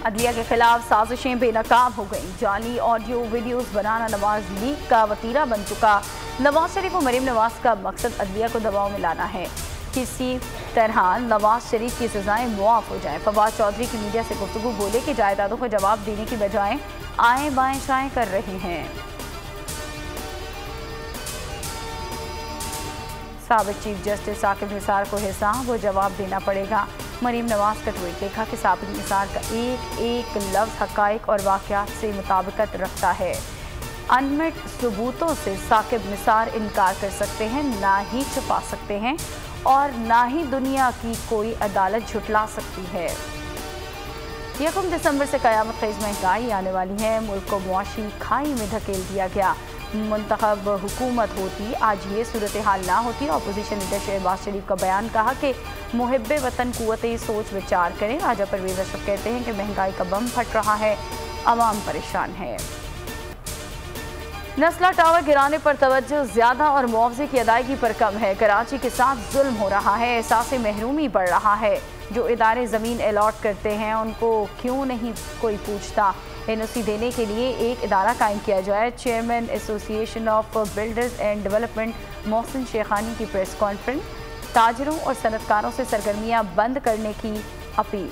अदलिया के खिलाफ साजिशें बेनकाब हो गईं। जाली ऑडियो वीडियोस बनाना नवाज लीग का वतीरा बन चुका। नवाज शरीफ और मरीम नवाज का मकसद अदलिया को दबाव में लाना है। किसी तरह नवाज शरीफ की सजाएं मुआफ हो जाएं। फवाद चौधरी की मीडिया से गुफ्तगू बोले कि जायदादों को जवाब देने की बजाय आएं बाएं शाएं कर रहे हैं। साबिक चीफ जस्टिस साकिब निसार को हिसाब वो जवाब देना पड़ेगा। मरीम नवाज का ट्वीट लिखा कि साबिक निसार का एक एक लफ्ज़ हक़ाइक़ और वाक़यात से मुताबिकत रखता है। अनमेट सबूतों से साकिब निसार इनकार कर सकते हैं, ना ही छुपा सकते हैं और ना ही दुनिया की कोई अदालत झुटला सकती है। 1 दिसंबर से क़यामत ख़ेज़ महंगाई आने वाली है। मुल्क को मुआशी खाई में धकेल दिया गया। मुंतखब हुकूमत होती आज ये सूरत हाल ना होती। अपोजिशन लीडर शहबाज शरीफ का बयान, कहा कि मुहिब्बे वतन कुव्वते सोच विचार करें। राजा परवेज़ अशरफ कहते हैं कि महंगाई का बम फट रहा है, आवाम परेशान है। नस्ला टावर गिराने पर तवज्जो ज़्यादा और मुआवजे की अदायगी पर कम है। कराची के साथ जुल्म हो रहा है, एहसास महरूमी बढ़ रहा है। जो इदारे ज़मीन अलॉट करते हैं उनको क्यों नहीं कोई पूछता। एनओसी देने के लिए एक इदारा कायम किया जाए। Chairman association of builders and development Mohsin Shekhani की प्रेस कॉन्फ्रेंस। ताजरों और सनतकारों से सरगर्मियां बंद करने की अपील।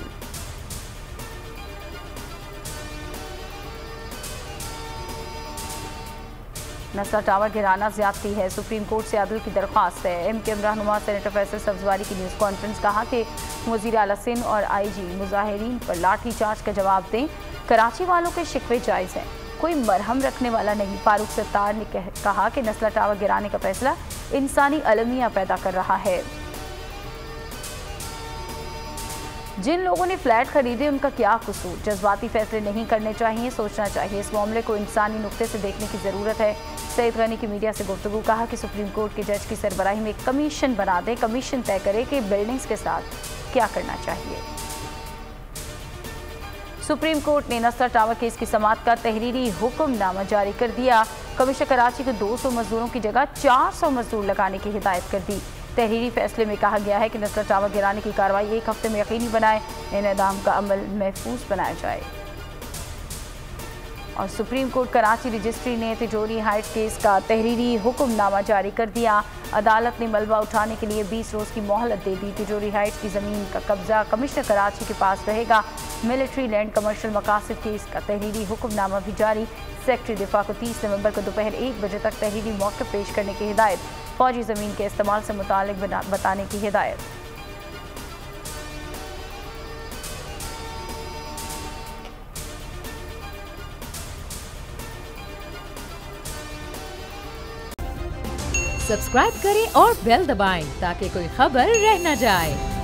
नस्ला टावर गिराना ज्यादती है, सुप्रीम कोर्ट से अदल की दरख्वास्त है। MKM रहनुमा सेनेटर फैसल सब्जवारी की न्यूज़ कॉन्फ्रेंस, कहा कि वज़ीर आला सिंध और IG मुजाहिरीन पर लाठी चार्ज का जवाब दें। कराची वालों के शिकवे जायज़ हैं, कोई मरहम रखने वाला नहीं। फारूक सत्तार ने कहा कि नस्ला टावर गिराने का फैसला इंसानी अलमिया पैदा कर रहा है। जिन लोगों ने फ्लैट खरीदे उनका क्या कसूर। जज्बाती फैसले नहीं करने चाहिए, सोचना चाहिए। इस मामले को इंसानी नुक्ते से देखने की ज़रूरत है। सईद गनी की मीडिया से गुफ्तगू, कहा कि सुप्रीम कोर्ट के जज की सरबराही में एक कमीशन बना दे। कमीशन तय करे कि बिल्डिंग्स के साथ क्या करना चाहिए। सुप्रीम कोर्ट ने नस्ला टावर केस की समाअत का तहरीरी हुक्मनामा जारी कर दिया। कमिश्नर कराची को 200 मजदूरों की जगह 400 मजदूर लगाने की हिदायत कर दी। तहरीरी फैसले में कहा गया है कि नस्ला टावर गिराने की कार्रवाई 1 हफ्ते में यकीनी बनाए, इनेदाम का अमल महफूज बनाया जाए। और सुप्रीम कोर्ट कराची रजिस्ट्री ने तिजोरी हाइट्स केस का तहरीरी हुक्मनामा जारी कर दिया। अदालत ने मलबा उठाने के लिए 20 रोज़ की मोहलत दे दी। तिजोरी हाइट्स की ज़मीन का कब्जा कमिश्नर कराची के पास रहेगा। मिलिट्री लैंड कमर्शियल मकासद केस का तहरीरी हुक्मनामा भी जारी। सेक्रेटरी दिफा को 30 नवंबर को दोपहर 1 बजे तक तहरीरी मौक़िफ़ पेश करने की हिदायत। फौजी ज़मीन के इस्तेमाल से मुतालिक बताने की हिदायत। सब्सक्राइब करें और बेल दबाएं ताकि कोई खबर रह न जाए।